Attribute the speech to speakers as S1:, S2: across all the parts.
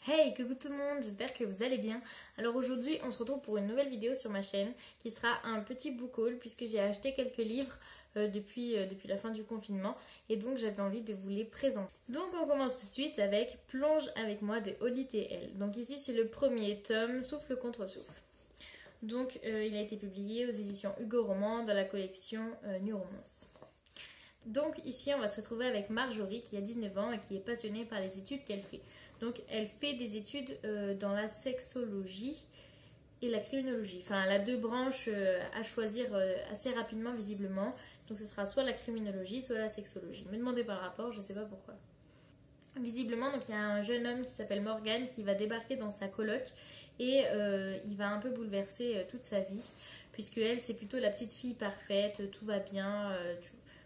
S1: Hey, coucou tout le monde, j'espère que vous allez bien. Alors aujourd'hui, on se retrouve pour une nouvelle vidéo sur ma chaîne qui sera un petit book haul puisque j'ai acheté quelques livres depuis la fin du confinement et donc j'avais envie de vous les présenter. Donc on commence tout de suite avec Plonge avec moi de Holly T.L. Donc ici c'est le premier tome, Souffle contre souffle. Donc il a été publié aux éditions Hugo Roman dans la collection New Romance. Donc ici on va se retrouver avec Marjorie qui a 19 ans et qui est passionnée par les études qu'elle fait. Donc elle fait des études dans la sexologie et la criminologie. Enfin elle a deux branches à choisir assez rapidement visiblement. Donc ce sera soit la criminologie soit la sexologie. Me demandez pas le rapport, je sais pas pourquoi. Visiblement donc il y a un jeune homme qui s'appelle Morgan qui va débarquer dans sa coloc et il va un peu bouleverser toute sa vie. Puisque elle c'est plutôt la petite fille parfaite, tout va bien,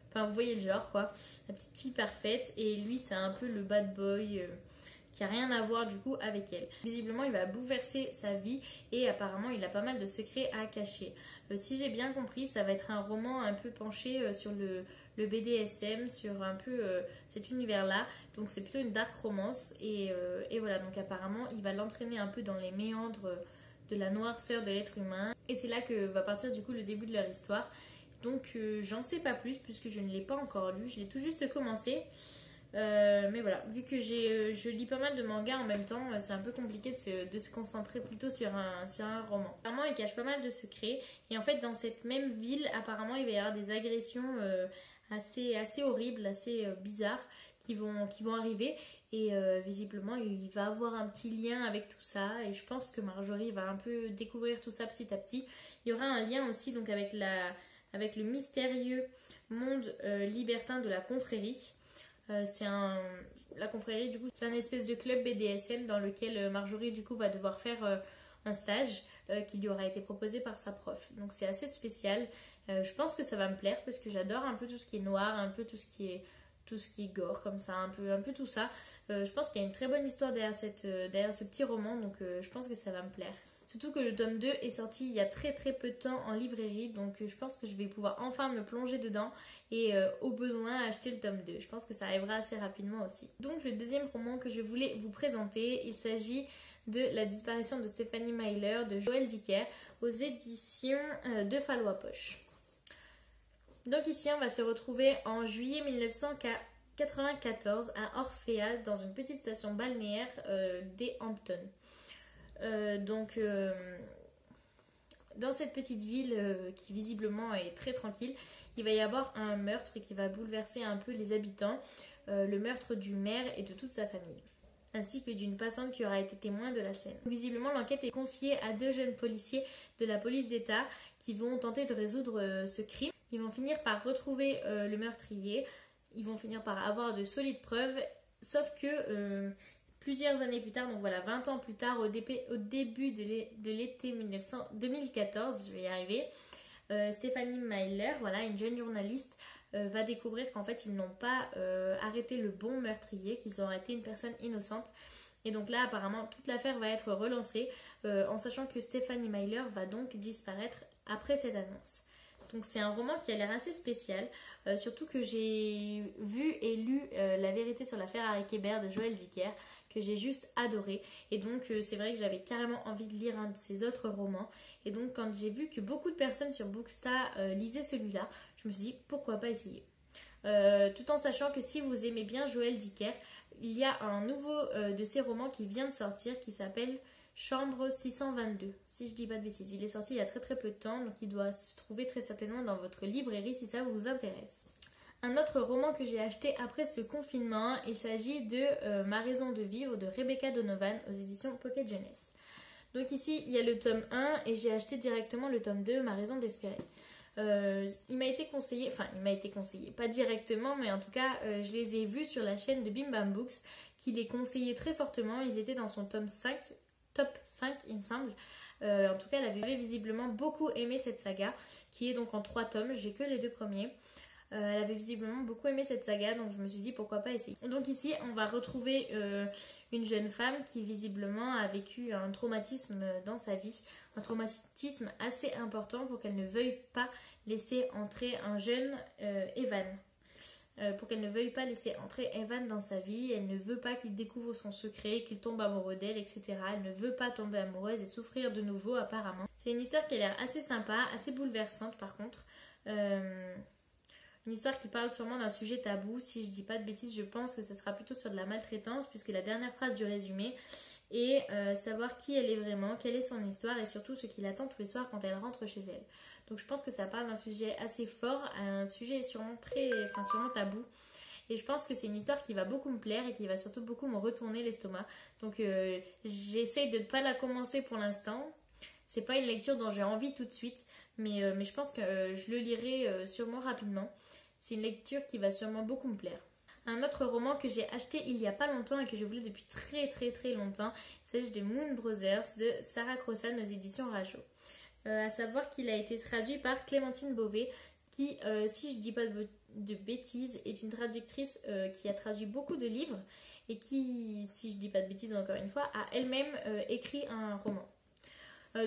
S1: enfin vous voyez le genre quoi. La petite fille parfaite et lui c'est un peu le bad boy qui n'a rien à voir du coup avec elle. Visiblement il va bouleverser sa vie et apparemment il a pas mal de secrets à cacher. Si j'ai bien compris ça va être un roman un peu penché sur le BDSM, sur un peu cet univers là, donc c'est plutôt une dark romance et voilà, donc apparemment il va l'entraîner un peu dans les méandres de la noirceur de l'être humain et c'est là que va partir du coup le début de leur histoire. Donc j'en sais pas plus puisque je ne l'ai pas encore lu, je l'ai tout juste commencé. Mais voilà, vu que je lis pas mal de mangas en même temps, c'est un peu compliqué de se concentrer plutôt sur un roman. Apparemment, il cache pas mal de secrets. Et en fait, dans cette même ville, apparemment, il va y avoir des agressions assez horribles, assez bizarres qui vont arriver. Et visiblement, il va avoir un petit lien avec tout ça. Et je pense que Marjorie va un peu découvrir tout ça petit à petit. Il y aura un lien aussi donc avec le mystérieux monde libertin de la confrérie. La confrérie du coup c'est un espèce de club BDSM dans lequel Marjorie du coup va devoir faire un stage qui lui aura été proposé par sa prof. Donc c'est assez spécial. Je pense que ça va me plaire parce que j'adore un peu tout ce qui est noir, un peu tout ce qui est gore comme ça, un peu tout ça. Je pense qu'il y a une très bonne histoire derrière ce petit roman, donc je pense que ça va me plaire. Surtout que le tome 2 est sorti il y a très peu de temps en librairie, donc je pense que je vais pouvoir enfin me plonger dedans et au besoin acheter le tome 2. Je pense que ça arrivera assez rapidement aussi. Donc le deuxième roman que je voulais vous présenter, il s'agit de La disparition de Stephanie Myler de Joël Dicker aux éditions de Fallois Poche. Donc ici on va se retrouver en juillet 1994 à Orphéa dans une petite station balnéaire des Hamptons. Dans cette petite ville qui visiblement est très tranquille, il va y avoir un meurtre qui va bouleverser un peu les habitants, le meurtre du maire et de toute sa famille, ainsi que d'une passante qui aura été témoin de la scène. Visiblement l'enquête est confiée à deux jeunes policiers de la police d'État qui vont tenter de résoudre ce crime. Ils vont finir par retrouver le meurtrier, ils vont finir par avoir de solides preuves, sauf que plusieurs années plus tard, donc voilà 20 ans plus tard, au début de l'été 2014, je vais y arriver, Stephanie Myler, voilà, une jeune journaliste, va découvrir qu'en fait ils n'ont pas arrêté le bon meurtrier, qu'ils ont arrêté une personne innocente. Et donc là apparemment toute l'affaire va être relancée en sachant que Stephanie Myler va donc disparaître après cette annonce. Donc c'est un roman qui a l'air assez spécial, surtout que j'ai vu et lu La vérité sur l'affaire Harry Kéber de Joël Dicker, que j'ai juste adoré. Et donc c'est vrai que j'avais carrément envie de lire un de ses autres romans. Et donc quand j'ai vu que beaucoup de personnes sur Bookstar lisaient celui-là, je me suis dit pourquoi pas essayer. Tout en sachant que si vous aimez bien Joël Dicker, il y a un nouveau de ses romans qui vient de sortir qui s'appelle Chambre 622, si je dis pas de bêtises. Il est sorti il y a très peu de temps, donc il doit se trouver très certainement dans votre librairie si ça vous intéresse. Un autre roman que j'ai acheté après ce confinement, il s'agit de Ma raison de vivre de Rebecca Donovan aux éditions Pocket Jeunesse. Donc ici il y a le tome 1 et j'ai acheté directement le tome 2, Ma raison d'espérer. Il m'a été conseillé, pas directement, mais en tout cas je les ai vus sur la chaîne de Bim Bam Books qui les conseillait très fortement. Ils étaient dans son top 5 il me semble. En tout cas elle avait visiblement beaucoup aimé cette saga qui est donc en 3 tomes, j'ai que les 2 premiers. Elle avait visiblement beaucoup aimé cette saga, donc je me suis dit pourquoi pas essayer. Donc ici on va retrouver une jeune femme qui visiblement a vécu un traumatisme dans sa vie, un traumatisme assez important pour qu'elle ne veuille pas laisser entrer un jeune Evan. pour qu'elle ne veuille pas laisser entrer Evan dans sa vie. Elle ne veut pas qu'il découvre son secret, qu'il tombe amoureux d'elle, etc. Elle ne veut pas tomber amoureuse et souffrir de nouveau apparemment. C'est une histoire qui a l'air assez sympa, assez bouleversante par contre. Une histoire qui parle sûrement d'un sujet tabou. Si je dis pas de bêtises, je pense que ça sera plutôt sur de la maltraitance, puisque la dernière phrase du résumé est savoir qui elle est vraiment, quelle est son histoire et surtout ce qui l'attend tous les soirs quand elle rentre chez elle. Donc je pense que ça parle d'un sujet assez fort, un sujet sûrement sûrement tabou. Et je pense que c'est une histoire qui va beaucoup me plaire et qui va surtout beaucoup me retourner l'estomac. Donc j'essaye de ne pas la commencer pour l'instant. C'est pas une lecture dont j'ai envie tout de suite, mais je pense que je le lirai sûrement rapidement. C'est une lecture qui va sûrement beaucoup me plaire. Un autre roman que j'ai acheté il y a pas longtemps et que je voulais depuis très longtemps, il s'agit de Moon Brothers de Sarah Crossan aux éditions Rajo. À savoir qu'il a été traduit par Clémentine Beauvais, qui, si je dis pas de bêtises, est une traductrice qui a traduit beaucoup de livres et qui, si je dis pas de bêtises encore une fois, a elle-même écrit un roman.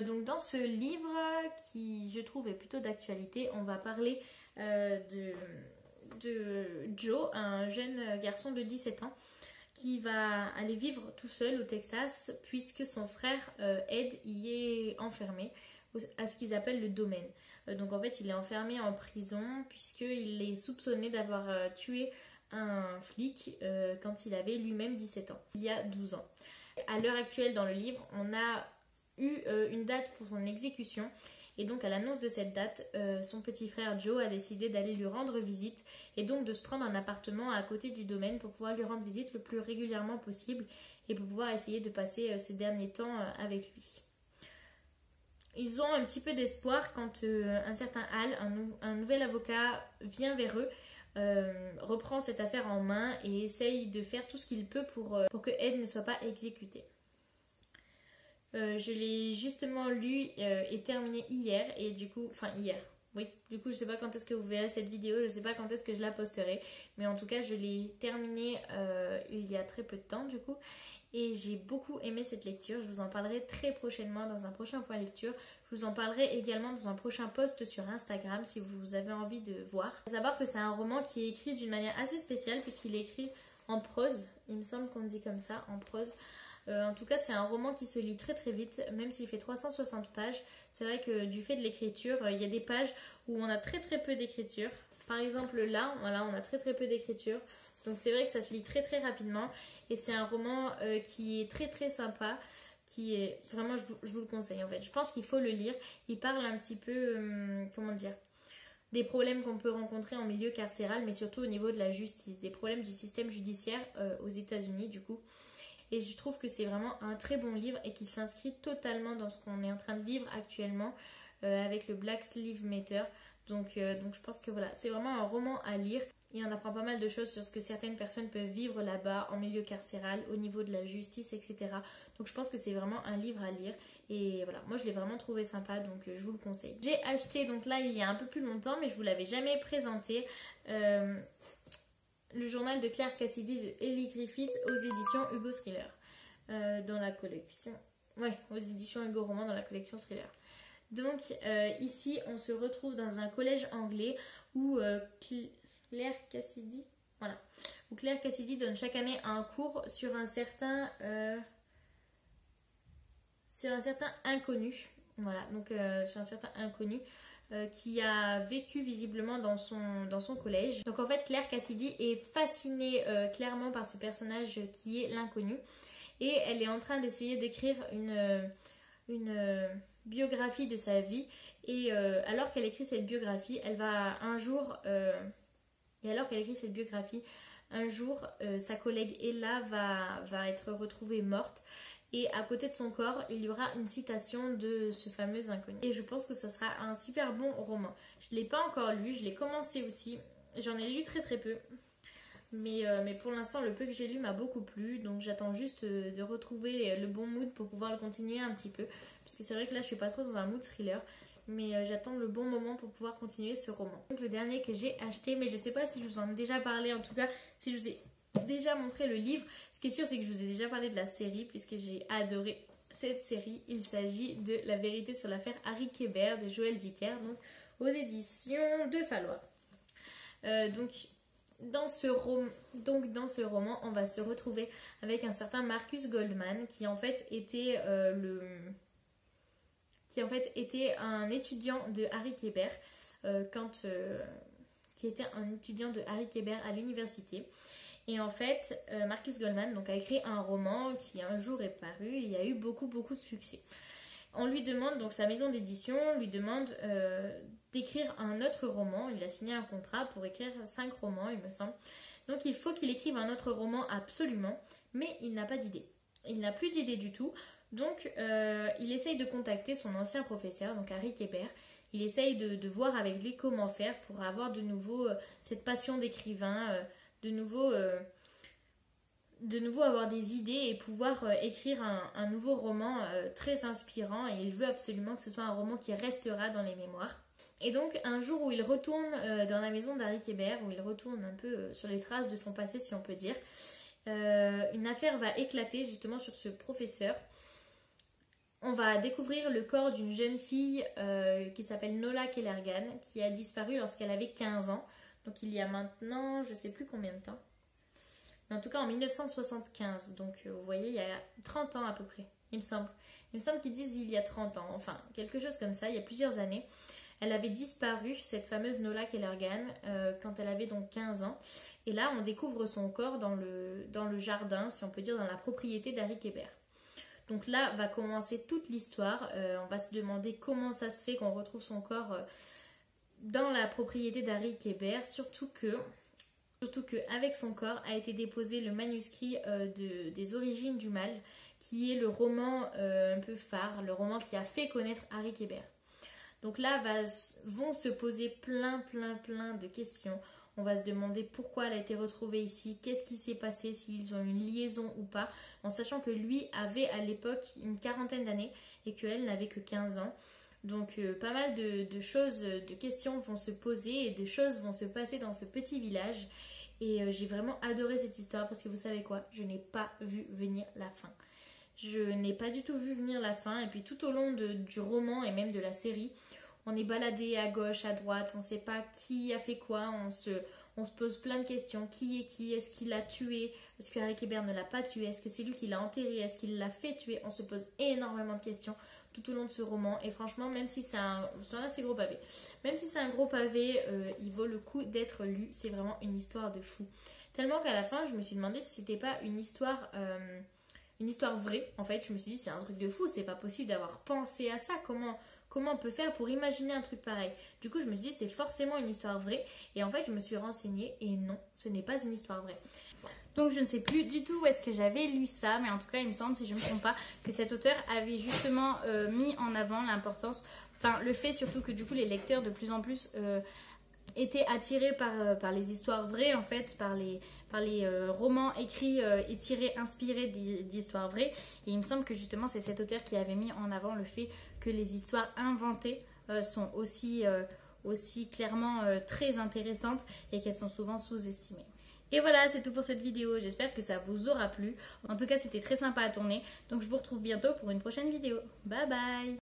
S1: Donc dans ce livre, qui je trouve est plutôt d'actualité, on va parler de Joe, un jeune garçon de 17 ans, qui va aller vivre tout seul au Texas puisque son frère Ed y est enfermé à ce qu'ils appellent le domaine. Donc en fait il est enfermé en prison puisqu'il est soupçonné d'avoir tué un flic quand il avait lui-même 17 ans, il y a 12 ans. À l'heure actuelle dans le livre, on a eu une date pour son exécution et donc à l'annonce de cette date, son petit frère Joe a décidé d'aller lui rendre visite et donc de se prendre un appartement à côté du domaine pour pouvoir lui rendre visite le plus régulièrement possible et pour pouvoir essayer de passer ces derniers temps avec lui. Ils ont un petit peu d'espoir quand un certain Hal, un nouvel avocat, vient vers eux, reprend cette affaire en main et essaye de faire tout ce qu'il peut pour que Ed ne soit pas exécuté. Je l'ai justement lu et terminé hier et du coup, je sais pas quand est-ce que vous verrez cette vidéo, je sais pas quand est-ce que je la posterai, mais en tout cas je l'ai terminé il y a très peu de temps du coup. Et j'ai beaucoup aimé cette lecture, je vous en parlerai très prochainement dans un prochain point lecture. Je vous en parlerai également dans un prochain post sur Instagram si vous avez envie de voir. Il faut savoir que c'est un roman qui est écrit d'une manière assez spéciale puisqu'il est écrit en prose, il me semble qu'on dit comme ça, en prose. En tout cas c'est un roman qui se lit très vite, même s'il fait 360 pages. C'est vrai que du fait de l'écriture, il y a des pages où on a très peu d'écriture. Par exemple là, voilà, on a très peu d'écriture. Donc c'est vrai que ça se lit très rapidement et c'est un roman qui est très sympa, qui est vraiment, je vous le conseille en fait. Je pense qu'il faut le lire. Il parle un petit peu, des problèmes qu'on peut rencontrer en milieu carcéral, mais surtout au niveau de la justice, des problèmes du système judiciaire aux États-Unis du coup. Et je trouve que c'est vraiment un très bon livre et qui s'inscrit totalement dans ce qu'on est en train de vivre actuellement avec le Black Lives Matter. Donc je pense que voilà, c'est vraiment un roman à lire. Et on apprend pas mal de choses sur ce que certaines personnes peuvent vivre là-bas en milieu carcéral, au niveau de la justice, etc. Donc je pense que c'est vraiment un livre à lire. Et voilà, moi je l'ai vraiment trouvé sympa, donc je vous le conseille. J'ai acheté donc là il y a un peu plus longtemps, mais je vous l'avais jamais présenté, le journal de Claire Cassidy de Ellie Griffith aux éditions Hugo Thriller. Dans la collection... Ouais, aux éditions Hugo Roman dans la collection Thriller. Donc ici on se retrouve dans un collège anglais où... Claire Cassidy, voilà. Où Claire Cassidy donne chaque année un cours sur un certain inconnu. Voilà, donc sur un certain inconnu qui a vécu visiblement dans son collège. Donc en fait, Claire Cassidy est fascinée clairement par ce personnage qui est l'inconnu. Et elle est en train d'essayer d'écrire une biographie de sa vie. Et alors qu'elle écrit cette biographie, elle va un jour... Et alors qu'elle écrit cette biographie, un jour, sa collègue Ella va être retrouvée morte. Et à côté de son corps, il y aura une citation de ce fameux inconnu. Et je pense que ça sera un super bon roman. Je ne l'ai pas encore lu, je l'ai commencé aussi. J'en ai lu très peu. Mais pour l'instant, le peu que j'ai lu m'a beaucoup plu. Donc j'attends juste de retrouver le bon mood pour pouvoir le continuer un petit peu. Parce que c'est vrai que là, je suis pas trop dans un mood thriller. Mais j'attends le bon moment pour pouvoir continuer ce roman. Donc le dernier que j'ai acheté, mais je sais pas si je vous en ai déjà parlé, en tout cas si je vous ai déjà montré le livre. Ce qui est sûr, c'est que je vous ai déjà parlé de la série puisque j'ai adoré cette série. Il s'agit de La vérité sur l'affaire Harry Kéber de Joël Dicker, donc aux éditions de Fallois. Donc dans ce roman, on va se retrouver avec un certain Marcus Goldman qui en fait était un étudiant de Harry Kéber qui était un étudiant de Harry Kéber à l'université. Et en fait, Marcus Goldman donc, a écrit un roman qui un jour est paru et il y a eu beaucoup de succès. On lui demande, donc sa maison d'édition lui demande d'écrire un autre roman. Il a signé un contrat pour écrire 5 romans, il me semble. Donc il faut qu'il écrive un autre roman absolument, mais il n'a pas d'idée. Il n'a plus d'idée du tout. Donc il essaye de contacter son ancien professeur, donc Harry Kéber. Il essaye de voir avec lui comment faire pour avoir de nouveau cette passion d'écrivain, de nouveau avoir des idées et pouvoir écrire un nouveau roman très inspirant. Et il veut absolument que ce soit un roman qui restera dans les mémoires. Et donc un jour où il retourne dans la maison d'Harry Kéber, où il retourne un peu sur les traces de son passé si on peut dire, une affaire va éclater justement sur ce professeur. On va découvrir le corps d'une jeune fille qui s'appelle Nola Kellergan, qui a disparu lorsqu'elle avait 15 ans. Donc il y a maintenant, je ne sais plus combien de temps. Mais en tout cas en 1975. Donc vous voyez, il y a 30 ans à peu près, il me semble. Il me semble qu'ils disent il y a 30 ans, enfin quelque chose comme ça, il y a plusieurs années. Elle avait disparu, cette fameuse Nola Kellergan, quand elle avait donc 15 ans. Et là, on découvre son corps dans le jardin, si on peut dire, dans la propriété d'Harry Kéber. Donc là va commencer toute l'histoire. On va se demander comment ça se fait qu'on retrouve son corps dans la propriété d'Harry Kéber, surtout que avec son corps a été déposé le manuscrit des Origines du Mal, qui est le roman un peu phare, le roman qui a fait connaître Harry Kéber. Donc là vont se poser plein de questions. On va se demander pourquoi elle a été retrouvée ici, qu'est-ce qui s'est passé, s'ils ont une liaison ou pas, en sachant que lui avait à l'époque une 40aine d'années et qu'elle n'avait que 15 ans. Donc pas mal de choses, de questions vont se poser et des choses vont se passer dans ce petit village. Et j'ai vraiment adoré cette histoire parce que vous savez quoi, je n'ai pas vu venir la fin. Je n'ai pas du tout vu venir la fin et puis tout au long du roman et même de la série, on est baladé à gauche, à droite, on ne sait pas qui a fait quoi, on se pose plein de questions. Qui est qui? Est-ce qu'il l'a tué? Est-ce que Harry Kéber ne l'a pas tué? Est-ce que c'est lui qui l'a enterré? Est-ce qu'il l'a fait tuer? On se pose énormément de questions tout au long de ce roman. Et franchement, même si c'est un assez gros pavé, même si c'est un gros pavé, il vaut le coup d'être lu. C'est vraiment une histoire de fou. Tellement qu'à la fin, je me suis demandé si c'était pas une histoire vraie. En fait, je me suis dit, c'est un truc de fou, c'est pas possible d'avoir pensé à ça. Comment on peut faire pour imaginer un truc pareil? Du coup, je me suis dit, c'est forcément une histoire vraie. Et en fait, je me suis renseignée et non, ce n'est pas une histoire vraie. Donc, je ne sais plus du tout où est-ce que j'avais lu ça. Mais en tout cas, il me semble, si je ne me trompe pas, que cet auteur avait justement mis en avant l'importance... Enfin, le fait surtout que du coup, les lecteurs de plus en plus... étaient attirés par les histoires vraies, en fait, par les romans écrits et tirés, inspirés d'histoires vraies. Et il me semble que justement c'est cet auteur qui avait mis en avant le fait que les histoires inventées sont aussi clairement très intéressantes et qu'elles sont souvent sous-estimées. Et voilà, c'est tout pour cette vidéo. J'espère que ça vous aura plu. En tout cas, c'était très sympa à tourner. Donc je vous retrouve bientôt pour une prochaine vidéo. Bye bye!